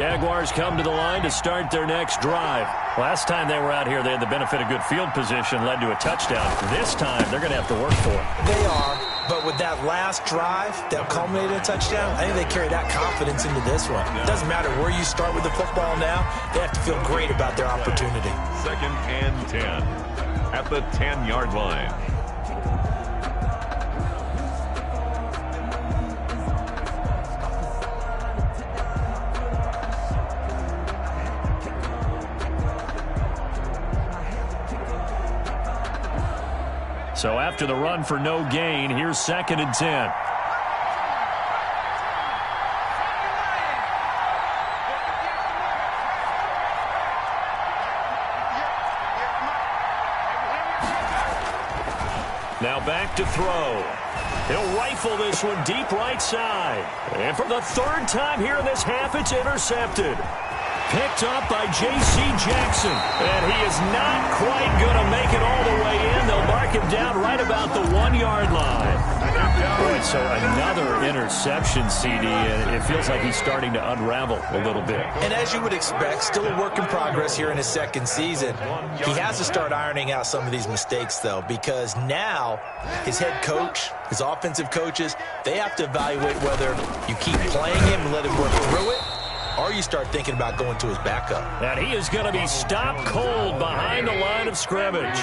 Jaguars come to the line to start their next drive. Last time they were out here, they had the benefit of good field position, led to a touchdown. This time, they're going to have to work for it. They are, but with that last drive that culminated in a touchdown, I think they carry that confidence into this one. It doesn't matter where you start with the football now. They have to feel great about their opportunity. 2nd and 10 at the 10-yard line. So after the run for no gain, here's 2nd and 10. Now back to throw. He'll rifle this one deep right side. And for the 3rd time here in this half, it's intercepted. Picked up by J.C. Jackson. And he is not quite going to make it all the way in. They'll mark him down right about the 1-yard line. Boy, so another interception, CD, and it feels like he's starting to unravel a little bit. And as you would expect, still a work in progress here in his 2nd season. He has to start ironing out some of these mistakes, though, because now his head coach, his offensive coaches, they have to evaluate whether you keep playing him and let him work through it, or you start thinking about going to his backup. And he is going to be stopped cold behind the line of scrimmage.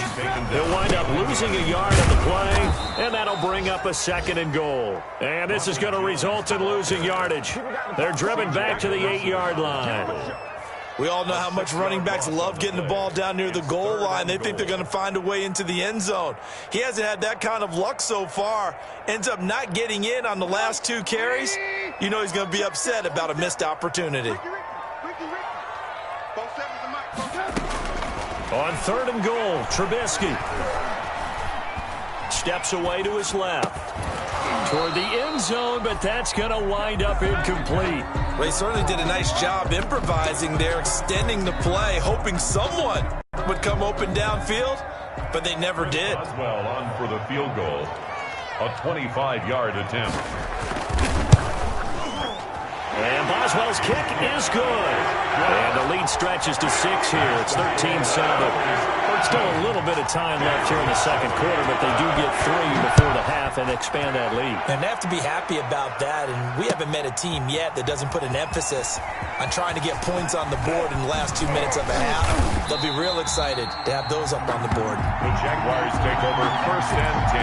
He'll wind up losing a yard on the play, and that'll bring up a 2nd and goal. And this is going to result in losing yardage. They're driven back to the 8-yard line. We all know how much running backs love getting the ball down near the goal line. They think they're going to find a way into the end zone. He hasn't had that kind of luck so far. Ends up not getting in on the last 2 carries. You know he's going to be upset about a missed opportunity. On 3rd and goal, Trubisky steps away to his left. Toward the end zone, but that's going to wind up incomplete. Well, he certainly did a nice job improvising there, extending the play, hoping someone would come open downfield, but they never did. Boswell on for the field goal. A 25-yard attempt. And Boswell's kick is good. And the lead stretches to 6 here. It's 13-7. Still a little bit of time left here in the 2nd quarter, but they do get 3 before the half and expand that lead. And they have to be happy about that, and we haven't met a team yet that doesn't put an emphasis on trying to get points on the board in the last 2 minutes of a half. They'll be real excited to have those up on the board. The Jaguars take over 1st and 10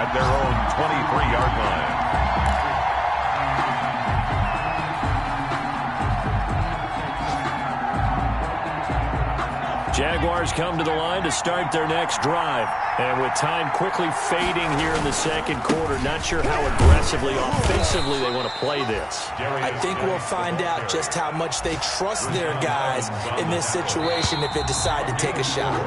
at their own 23-yard line. Jaguars come to the line to start their next drive. And with time quickly fading here in the 2nd quarter, not sure how aggressively, offensively they want to play this. I think we'll find out just how much they trust their guys in this situation if they decide to take a shot.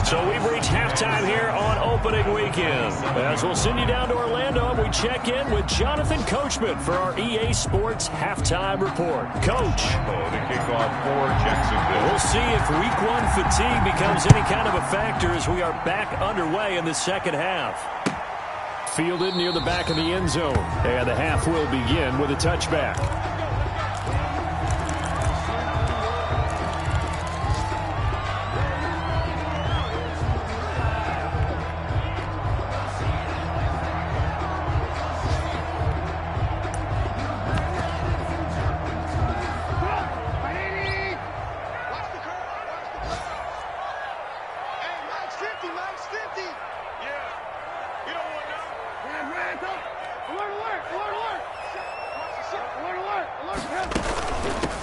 So we've reached halftime here on opening weekend. As we'll send you down to Orlando, and we check in with Jonathan Coachman for our EA Sports Halftime Report. Coach. The kickoff for Jacksonville. We'll see if Week 1 fatigue becomes any kind of a factor as we are back underway in the 2nd half. Fielded near the back of the end zone. And the half will begin with a touchback.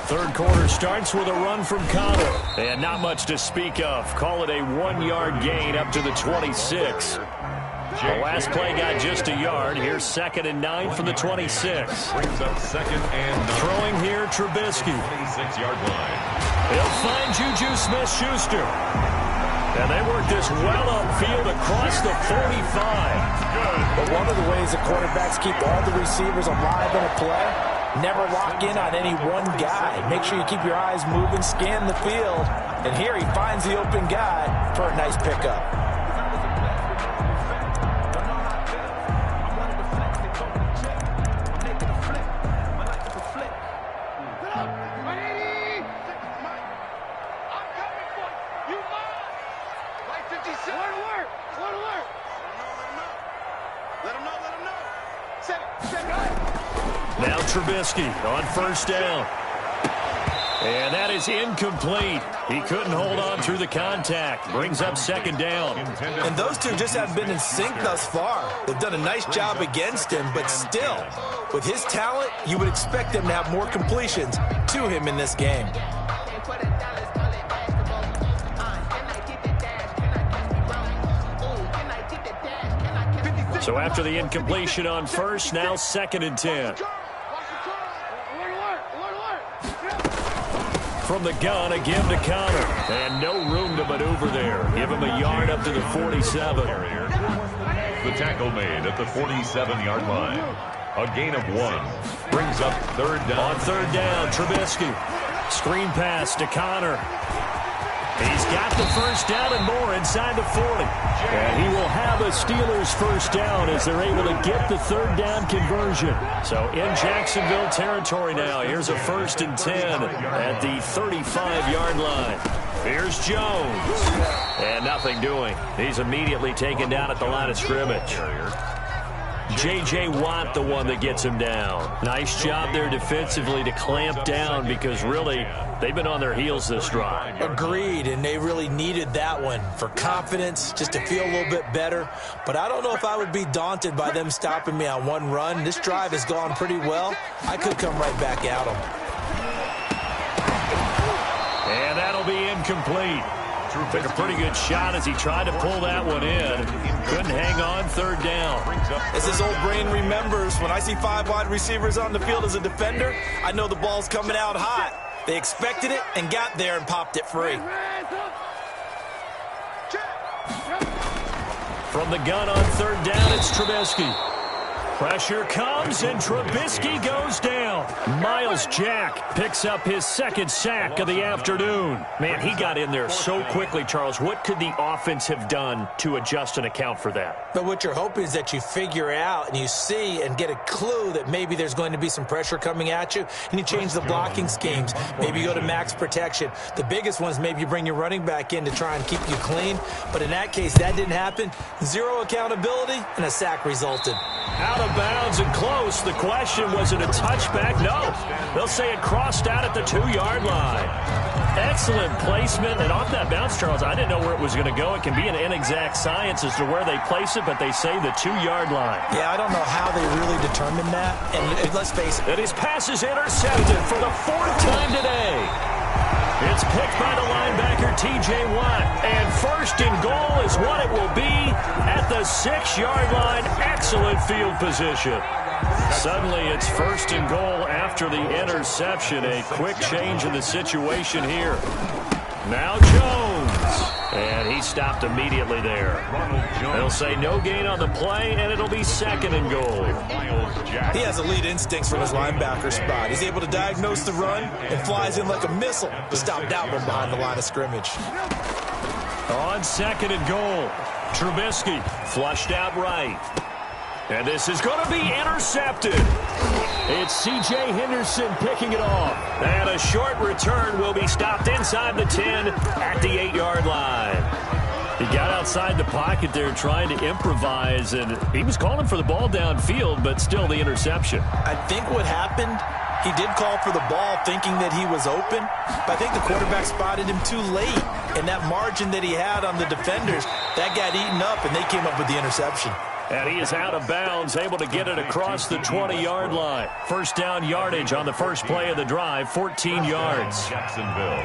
Third quarter starts with a run from Connor. And not much to speak of. Call it a 1-yard gain up to the 26. The last play got just a yard. Here's 2nd and 9 from the 26. Brings up 2nd and 9. Throwing here, Trubisky. 26-yard line. He'll find Juju Smith-Schuster. And they work this well upfield across the 45. But one of the ways the quarterbacks keep all the receivers alive in a play, never lock in on any one guy. Make sure you keep your eyes moving, scan the field. And here he finds the open guy for a nice pickup. Trubisky on first down. And that is incomplete. He couldn't hold on through the contact. Brings up second down. And those two just have been in sync thus far. They've done a nice job against him, but still, with his talent, you would expect them to have more completions to him in this game. So after the incompletion on first, now second and 10. From the gun, a give to Connor. And no room to maneuver there. Give him a yard up to the 47. The tackle made at the 47-yard line. A gain of 1. Brings up third down. On third down, Trubisky. Screen pass to Connor. He's got the first down and more inside the 40. And he will have a Steelers first down as they're able to get the third down conversion. So in Jacksonville territory now. Here's a first and 10 at the 35-yard line. Here's Jones. And nothing doing. He's immediately taken down at the line of scrimmage. J.J. Watt, the one that gets him down. Nice job there defensively to clamp down because really they've been on their heels this drive. Agreed, and they really needed that one for confidence, just to feel a little bit better. But I don't know if I would be daunted by them stopping me on one run. This drive has gone pretty well. I could come right back at them. And that'll be incomplete. Took a pretty good shot as he tried to pull that one in. Couldn't hang on third down. As his old brain remembers, when I see 5 wide receivers on the field as a defender, I know the ball's coming out hot. They expected it and got there and popped it free. From the gun on third down, it's Trubisky. Pressure comes, and Trubisky goes down. Miles Jack picks up his second sack of the afternoon. Man, he got in there so quickly, Charles. What could the offense have done to adjust and account for that? But what you're hoping is that you figure out and you see and get a clue that maybe there's going to be some pressure coming at you, and you change the blocking schemes. Maybe you go to max protection. The biggest one is maybe you bring your running back in to try and keep you clean. But in that case, that didn't happen. Zero accountability, and a sack resulted. Out of bounds and close. The question, was it a touchback? No. They'll say it crossed out at the 2-yard line. Excellent placement. And off that bounce, Charles, I didn't know where it was going to go. It can be an inexact science as to where they place it, but they say the 2-yard line. Yeah, I don't know how they really determined that. And let's face it. And his pass is intercepted for the 4th time today. It's picked by the linebacker, T.J. Watt. And first and goal is what it will be at the 6-yard line. Excellent field position. Suddenly it's first and goal after the interception. A quick change in the situation here. Now Jones. And he stopped immediately there. They'll say no gain on the play, and it'll be second and goal. He has elite instincts from his linebacker spot. He's able to diagnose the run and flies in like a missile to stop that one behind the line of scrimmage. On second and goal, Trubisky flushed out right. And this is going to be intercepted. It's C.J. Henderson picking it off. And a short return will be stopped inside the 10 at the 8-yard line. He got outside the pocket there trying to improvise, and he was calling for the ball downfield, but still the interception. I think what happened, he did call for the ball thinking that he was open, but I think the quarterback spotted him too late, and that margin that he had on the defenders, that got eaten up, and they came up with the interception. And he is out of bounds, able to get it across the 20-yard line. First down yardage on the first play of the drive, 14 yards. Jacksonville.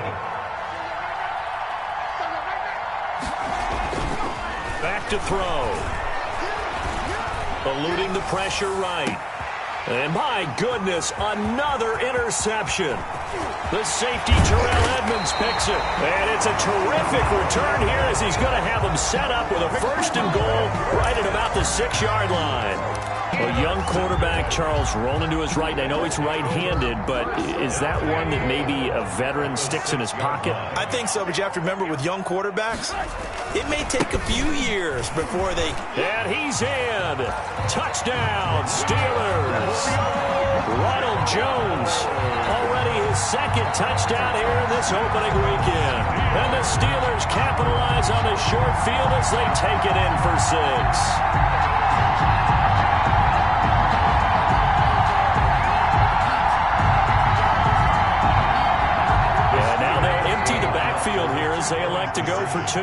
Back to throw. Eluding the pressure right. And my goodness, another interception. The safety, Terrell Edmonds, picks it. And it's a terrific return here as he's going to have him set up with a first and goal right at about the 6-yard line. A young quarterback, Charles, rolling to his right. I know he's right-handed, but is that one that maybe a veteran sticks in his pocket? I think so, but you have to remember with young quarterbacks, it may take a few years before they... And he's in. Touchdown, Steelers. Ronald Jones, already his second touchdown here in this opening weekend. And the Steelers capitalize on the short field as they take it in for 6. as they elect to go for two.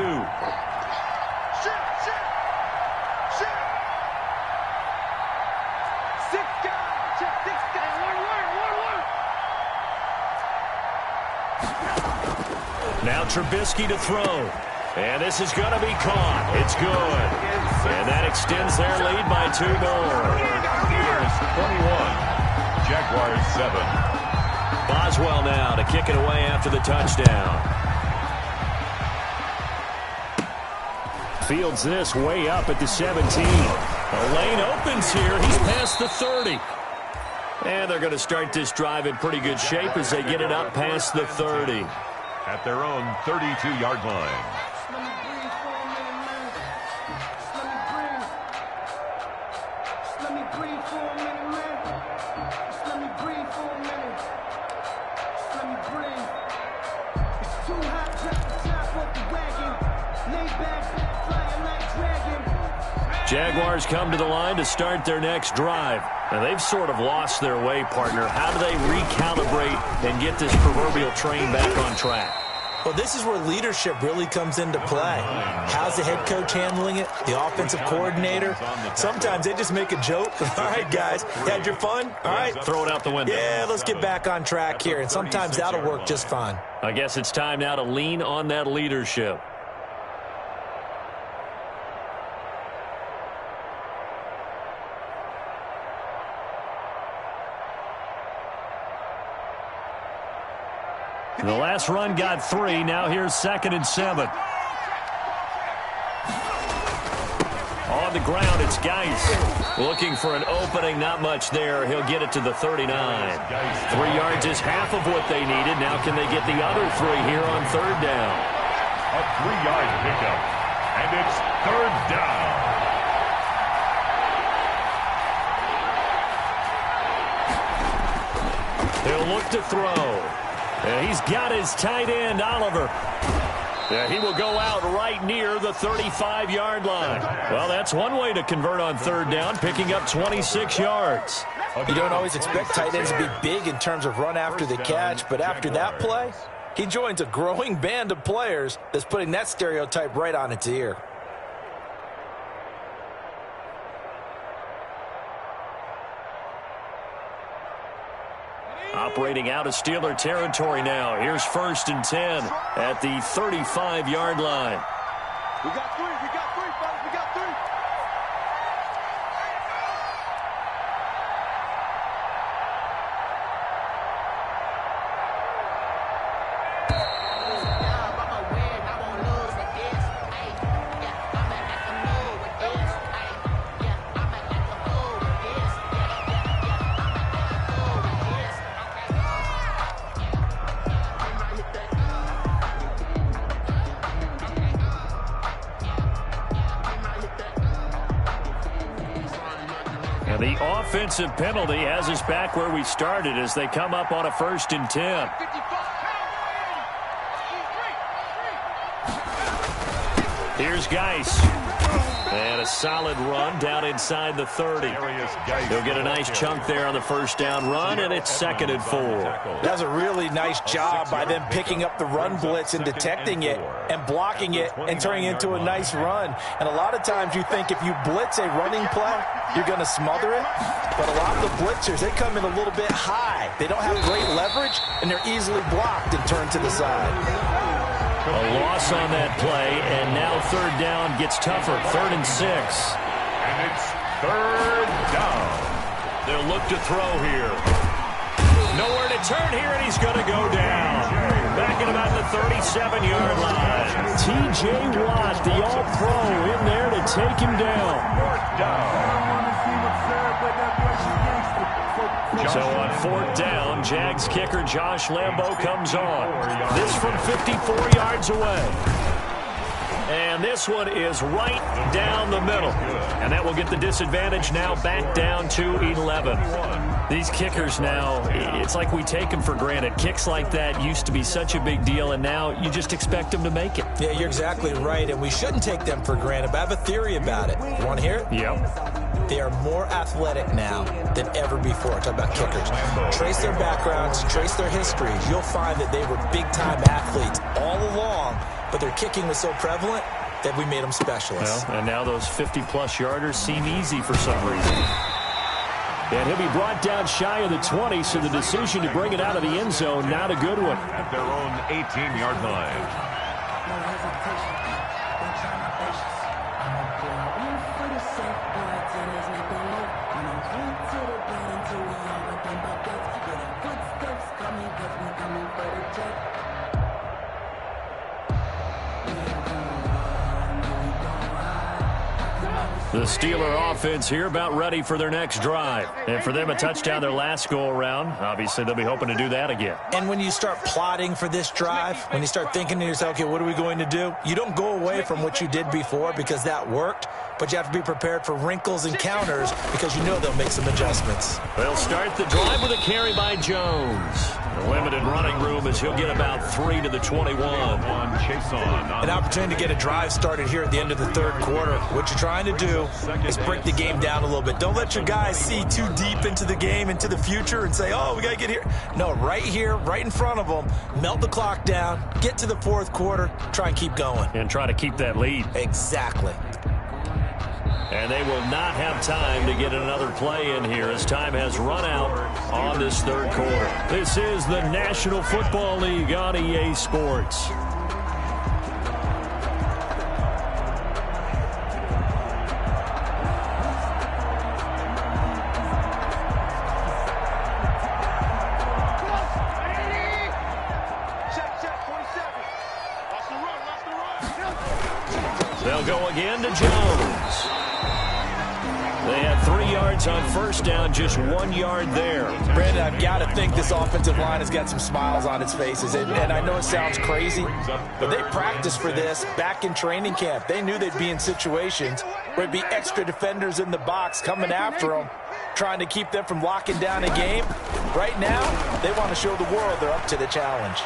Now Trubisky to throw. And this is going to be caught. It's good. And that extends their lead by 2 more. Here's 21. Jaguars 7. Boswell now to kick it away after the touchdown. Fields this way up at the 17. A lane opens here. He's past the 30. And they're going to start this drive in pretty good shape as they get it up past the 30. At their own 32-yard line. Jaguars come to the line to start their next drive. And they've sort of lost their way, partner. How do they recalibrate and get this proverbial train back on track? Well, this is where leadership really comes into play. How's the head coach handling it? The offensive coordinator? Sometimes they just make a joke. All right, guys, had your fun? All right. Throw it out the window. Yeah, let's get back on track here. And sometimes that'll work just fine. I guess it's time now to lean on that leadership. The last run got 3. Now here's 2nd and 7. On the ground, it's Geis. Looking for an opening, not much there. He'll get it to the 39. 3 yards is half of what they needed. Now can they get the other 3 here on 3rd down? A 3-yard pickup. And it's 3rd down. He'll look to throw. He's got his tight end, Oliver. He will go out right near the 35-yard line. Well, that's one way to convert on 3rd down, picking up 26 yards. You don't always expect tight ends to be big in terms of run after the catch, but after that play, he joins a growing band of players that's putting that stereotype right on its ear. Operating out of Steeler territory now. Here's 1st and 10 at the 35-yard line. We got 3. We got 3, fellas. We got 3. The offensive penalty has us back where we started as they come up on a 1st and 10. Here's Geis. And a solid run down inside the 30. He'll get a nice chunk there on the 1st down run, and it's 2nd and 4. That's a really nice job by them picking up the run blitz and detecting it and blocking it and turning it into a nice run. And a lot of times you think if you blitz a running play, you're going to smother it. But a lot of the blitzers, they come in a little bit high. They don't have great leverage, and they're easily blocked and turned to the side. A loss on that play, and now 3rd down gets tougher. 3rd and 6. And it's 3rd down. They'll look to throw here. Nowhere to turn here, and he's going to go down. Back at about the 37-yard line. T.J. Watt, the All-Pro, in there to take him down. 4th down. So on 4th down, Jags kicker Josh Lambo comes on. This from 54 yards away. And this one is right down the middle. And that will get the disadvantage now back down to 11. These kickers now, it's like we take them for granted. Kicks like that used to be such a big deal, and now you just expect them to make it. Yeah, you're exactly right, and we shouldn't take them for granted, but I have a theory about it. You want to hear it? Yep. They are more athletic now than ever before. Talk about kickers. Trace their backgrounds, trace their histories. You'll find that they were big-time athletes all along, but their kicking was so prevalent that we made them specialists. Well, and now those 50-plus yarders seem easy for some reason. And he'll be brought down shy of the 20, so the decision to bring it out of the end zone, not a good one. At their own 18-yard line. The Steeler offense here about ready for their next drive. And for them, a touchdown their last go-around. Obviously, they'll be hoping to do that again. And when you start plotting for this drive, when you start thinking to yourself, okay, what are we going to do? You don't go away from what you did before because that worked, but you have to be prepared for wrinkles and counters because you know they'll make some adjustments. They'll start the drive with a carry by Jones. The limited running room as he'll get about 3 to the 21. An opportunity to get a drive started here at the end of the third quarter. What you're trying to do is break the game down a little bit. Don't let your guys see too deep into the game, into the future, and say, oh, we got to get here. No, right here, right in front of them, melt the clock down, get to the fourth quarter, try and keep going. And try to keep that lead. Exactly. And they will not have time to get another play in here as time has run out on this third quarter. This is the National Football League on EA Sports. They'll go again to Jones. They had 3 yards on first down, just 1 yard there. Brandon, I've got to think this offensive line has got some smiles on its faces. And I know it sounds crazy, but they practiced for this back in training camp. They knew they'd be in situations where it'd be extra defenders in the box coming after them, trying to keep them from locking down a game. Right now, they want to show the world they're up to the challenge.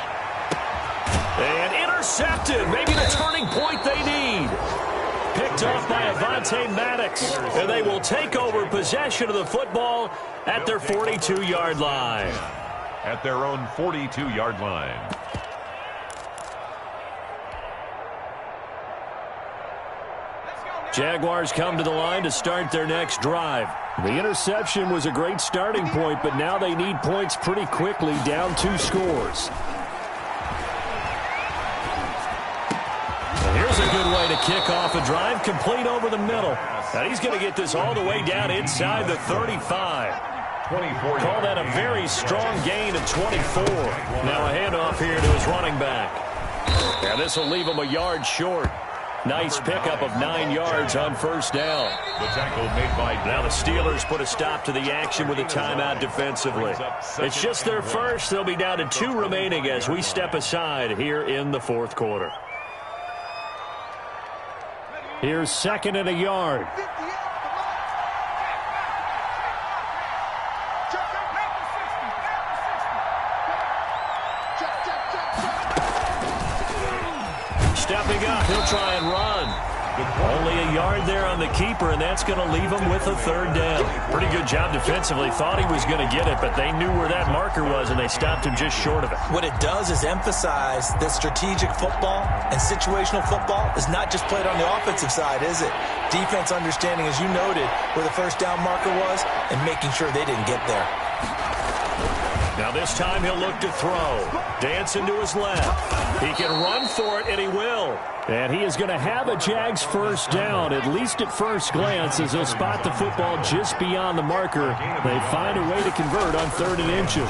And intercepted, maybe the turning point they need. Picked off by Avonte Maddox, and they will take over possession of the football at their 42-yard line. At their own 42-yard line. Jaguars come to the line to start their next drive. The interception was a great starting point, but now they need points pretty quickly, down 2 scores. Here's a good way to kick off a drive, complete over the middle. And he's going to get this all the way down inside the 35. 24. Call that a very strong gain of 24. Now a handoff here to his running back. And this will leave him a yard short. Nice pickup of 9 yards on first down. The tackle made by now the Steelers put a stop to the action with a timeout defensively. It's just their first. They'll be down to 2 remaining as we step aside here in the fourth quarter. Here's 2nd and a yard. Stepping up, he'll try and run. Only a yard there on the keeper, and that's going to leave him with a 3rd down. Pretty good job defensively. Thought he was going to get it, but they knew where that marker was, and they stopped him just short of it. What it does is emphasize that strategic football and situational football is not just played on the offensive side, is it? Defense understanding, as you noted, where the first down marker was and making sure they didn't get there. Now this time he'll look to throw. Dancing to his left. He can run for it, and he will. And he is going to have a Jags first down, at least at first glance, as he'll spot the football just beyond the marker. They find a way to convert on 3rd and inches.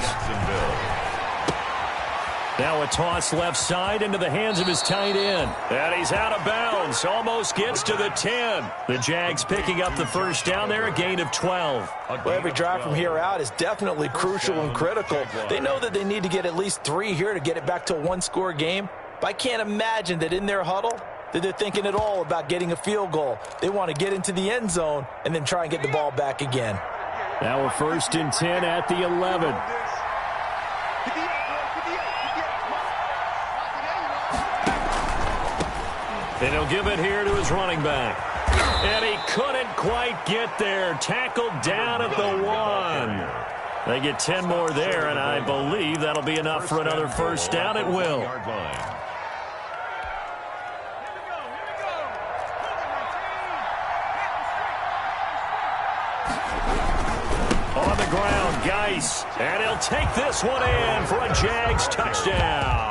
Now a toss left side into the hands of his tight end. And he's out of bounds. Almost gets to the 10. The Jags picking up the first down there, a gain of 12. Well, every drive from here out is definitely crucial and critical. They know that they need to get at least 3 here to get it back to a 1-score game. But I can't imagine that in their huddle that they're thinking at all about getting a field goal. They want to get into the end zone and then try and get the ball back again. Now a 1st and 10 at the 11. And he'll give it here to his running back. And he couldn't quite get there. Tackled down at the 1. They get 10 more there, and I believe that'll be enough for another first down. It will. On the ground, Geis. And he'll take this one in for a Jags touchdown.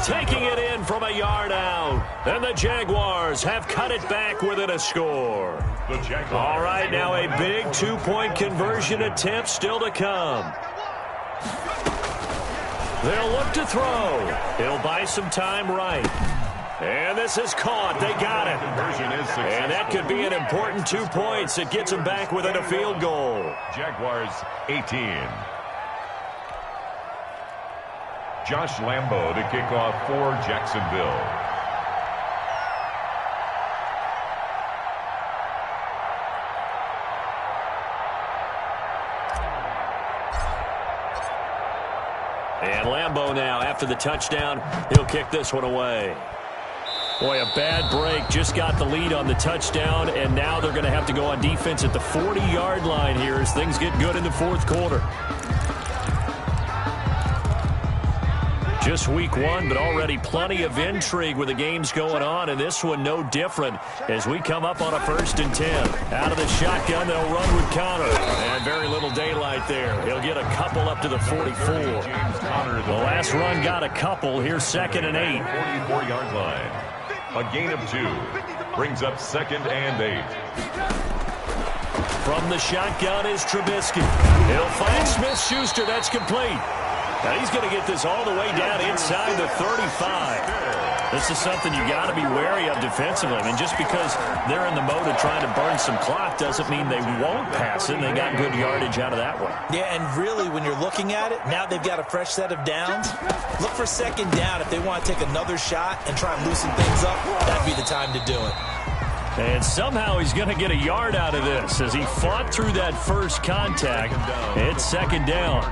Taking it in from a yard out. And the Jaguars have cut it back within a score. All right, now a big 2-point conversion attempt still to come. They'll look to throw. He'll buy some time right. And this is caught. They got it. And that could be an important 2 points. It gets them back within a field goal. Jaguars 18. Josh Lambo to kick off for Jacksonville. And Lambo now, after the touchdown, he'll kick this one away. Boy, a bad break. Just got the lead on the touchdown, and now they're going to have to go on defense at the 40-yard line here as things get good in the fourth quarter. Just week 1, but already plenty of intrigue with the games going on, and this one no different as we come up on a 1st and 10. Out of the shotgun, they'll run with Connor, and very little daylight there. He'll get a couple up to the 44. The last run got a couple. Here's 2nd and 8. 44-yard line. A gain of 2 brings up 2nd and 8. From the shotgun is Trubisky. He'll find Smith-Schuster. That's complete. Now he's going to get this all the way down inside the 35. This is something you got to be wary of defensively. I mean, just because they're in the mode of trying to burn some clock doesn't mean they won't pass it. And they got good yardage out of that one. Yeah, and really, when you're looking at it, now they've got a fresh set of downs. Look for 2nd down. If they want to take another shot and try and loosen things up, that'd be the time to do it. And somehow he's going to get a yard out of this as he fought through that first contact. It's 2nd down.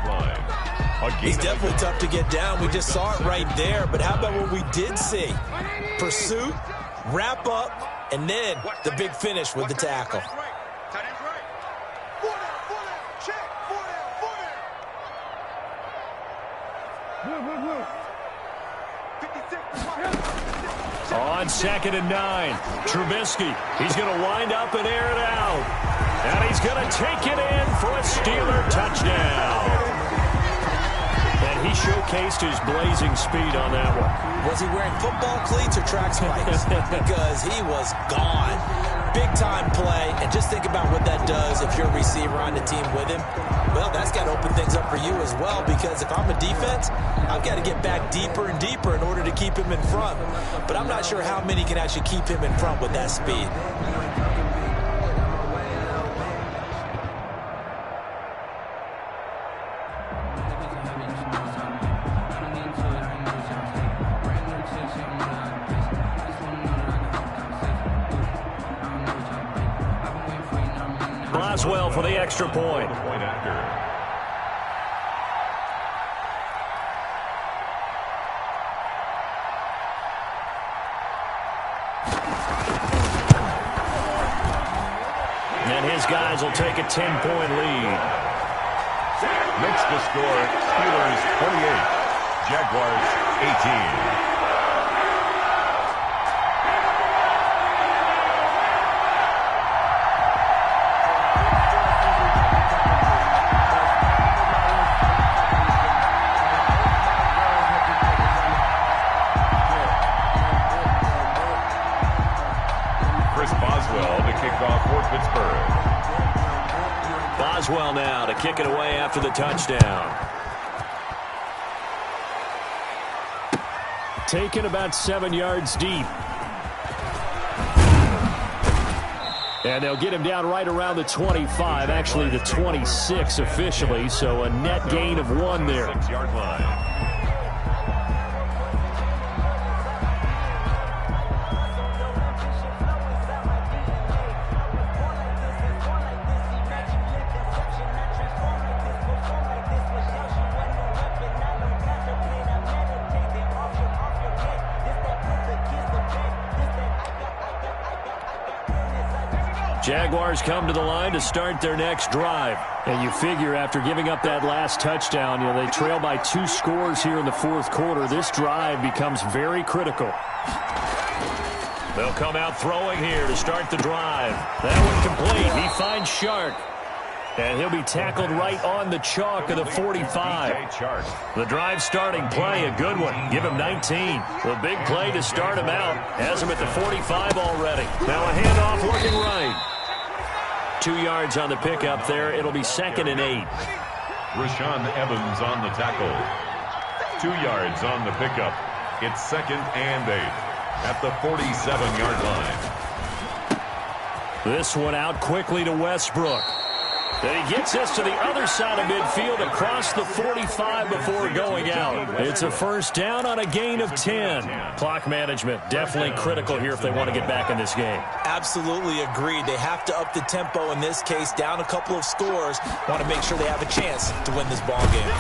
He's definitely tough to get down. We just saw it right there. But how about what we did see? Pursuit, wrap up, and then the big finish with the tackle. On 2nd and 9, Trubisky. He's going to wind up and air it out. And he's going to take it in for a Steeler touchdown. And he showcased his blazing speed on that one. Was he wearing football cleats or track spikes? Because he was gone. Big-time play. And just think about what that does if you're a receiver on the team with him. Well, that's got to open things up for you as well, because if I'm a defense, I've got to get back deeper and deeper in order to keep him in front. But I'm not sure how many can actually keep him in front with that speed. Boswell for the extra point. And his guys will take a 10-point lead. Makes the score Steelers 28, Jaguars 18. Boswell now to kick it away after the touchdown. Taken about 7 yards deep. And they'll get him down right around the 25, actually the 26 officially, so a net gain of 1 there. 6-yard line. Jaguars come to the line to start their next drive. And you figure after giving up that last touchdown, they trail by 2 scores here in the fourth quarter. This drive becomes very critical. They'll come out throwing here to start the drive. That one complete. He finds Shark. And he'll be tackled right on the chalk of the 45. The drive starting play, a good one. Give him 19. The big play to start him out. Has him at the 45 already. Now a handoff looking right. 2 yards on the pickup there. It'll be 2nd and 8. Rashaan Evans on the tackle. 2 yards on the pickup. It's 2nd and 8 at the 47-yard line. This one out quickly to Westbrook. And he gets this to the other side of midfield across the 45 before going out. It's a first down on a gain of 10. Clock management definitely critical here if they want to get back in this game. Absolutely agreed. They have to up the tempo in this case, down a couple of scores. Want to make sure they have a chance to win this ball game.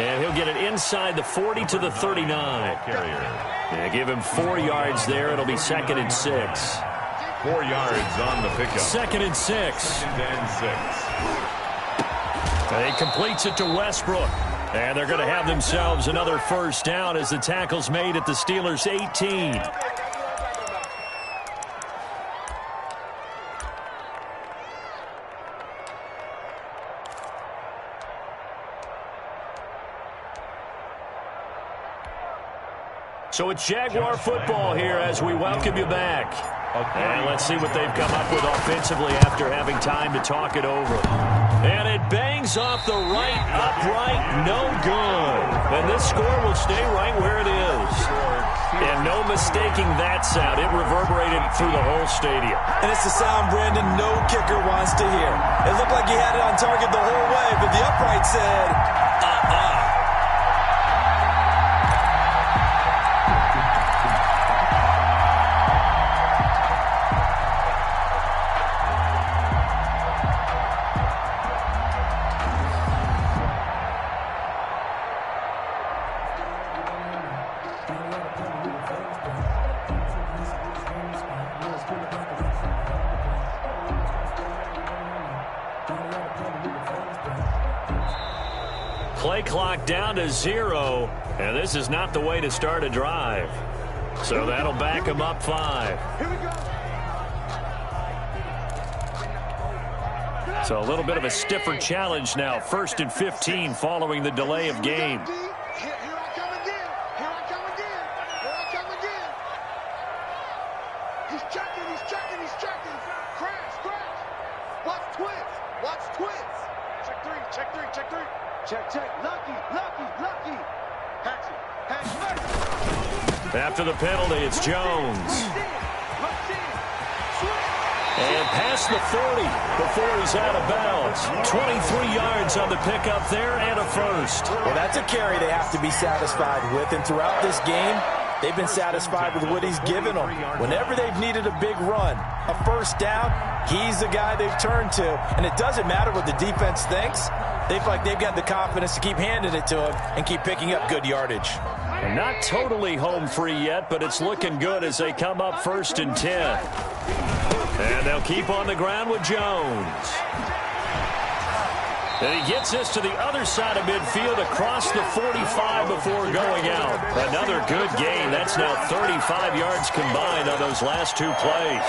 And he'll get it inside the 40 to the 39. Yeah, give him 4 yards there. It'll be 2nd and 6. 4 yards on the pickup. 2nd and 6. 2nd and 6. And he completes it to Westbrook. And they're going to have themselves another first down as the tackle's made at the Steelers' 18. So it's Jaguar football here as we welcome you back. And let's see what they've come up with offensively after having time to talk it over. And it bangs off the right upright, no good. And this score will stay right where it is. And no mistaking that sound. It reverberated through the whole stadium. And it's the sound Brandon no kicker wants to hear. It looked like he had it on target the whole way, but the upright said, Play clock down to 0, and this is not the way to start a drive. So that'll back him up 5. So a little bit of a stiffer challenge now. 1st and 15 following the delay of game. After the penalty, it's Jones. And past the 40 before he's out of bounds. 23 yards on the pickup there and a first. Well, that's a carry they have to be satisfied with. And throughout this game, they've been satisfied with what he's given them. Whenever they've needed a big run, a first down, he's the guy they've turned to. And it doesn't matter what the defense thinks. They feel like they've got the confidence to keep handing it to him and keep picking up good yardage. Not totally home free yet, but it's looking good as they come up 1st and 10. And they'll keep on the ground with Jones. And he gets this to the other side of midfield across the 45 before going out. Another good gain. That's now 35 yards combined on those last 2 plays.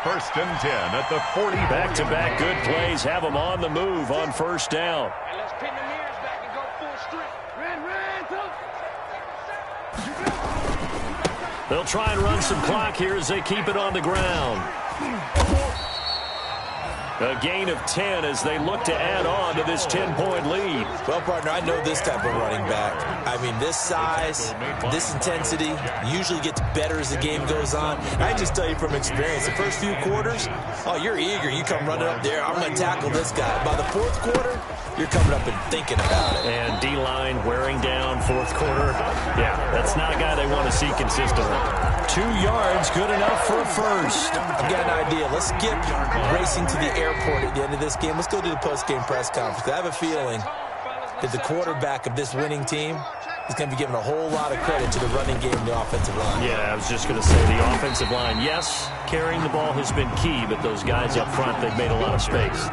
1st and 10 at the 40. Back-to-back good plays have them on the move on first down. Let's pin the mirrors back and go full strength. They'll try and run some clock here as they keep it on the ground. A gain of 10 as they look to add on to this 10-point lead. Well, partner, I know this type of running back. I mean, this size, this intensity usually gets better as the game goes on. I just tell you from experience, the first few quarters, oh, you're eager. You come running up there, I'm going to tackle this guy. By the 4th quarter, you're coming up and thinking about it. And D-line wearing down 4th quarter. Yeah, that's not a guy they want to see consistently. 2 yards, good enough for a first. I've got an idea. Let's skip racing to the airport at the end of this game. Let's go to the post-game press conference. I have a feeling that the quarterback of this winning team is going to be given a whole lot of credit to the running game and the offensive line. Yeah, I was just going to say the offensive line, yes, carrying the ball has been key, but those guys up front, they've made a lot of space.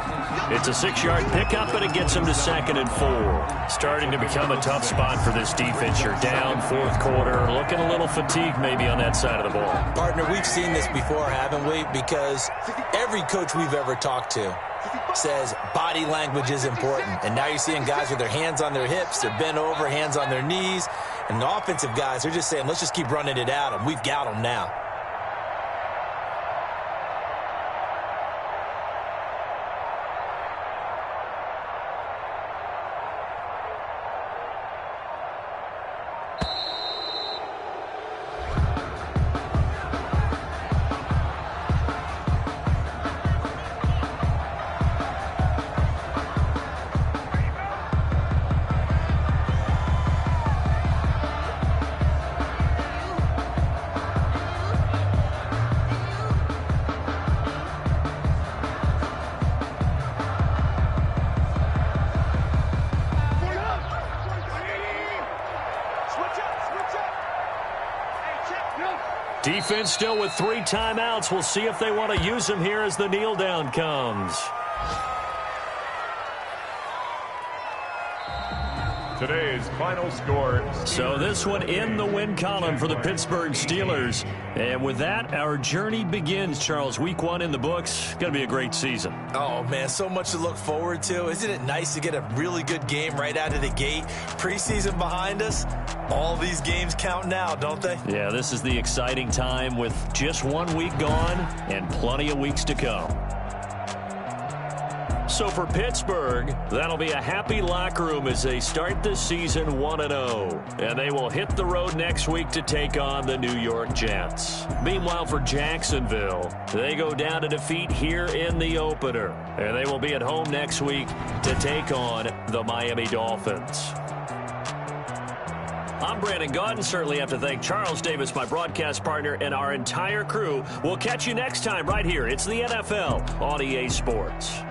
It's a 6-yard pickup, but it gets them to 2nd and 4. Starting to become a tough spot for this defense. You're down 4th quarter, looking a little fatigued maybe on that side of the ball. Partner, we've seen this before, haven't we? Because every coach we've ever talked to says body language is important. And now you're seeing guys with their hands on their hips, they're bent over, hands on their knees. And the offensive guys are just saying, let's just keep running it at them. We've got them now. Defense still with 3 timeouts. We'll see if they want to use them here as the kneel down comes. Today's final score. So this one in the win column for the Pittsburgh Steelers. And with that, our journey begins, Charles. Week 1 in the books. Going to be a great season. Oh, man, so much to look forward to. Isn't it nice to get a really good game right out of the gate? Preseason behind us. All these games count now, don't they? Yeah, this is the exciting time with just 1 week gone and plenty of weeks to come. So for Pittsburgh, that'll be a happy locker room as they start this season 1-0. And they will hit the road next week to take on the New York Jets. Meanwhile, for Jacksonville, they go down to defeat here in the opener. And they will be at home next week to take on the Miami Dolphins. I'm Brandon Gaudin. Certainly have to thank Charles Davis, my broadcast partner, and our entire crew. We'll catch you next time right here. It's the NFL on EA Sports.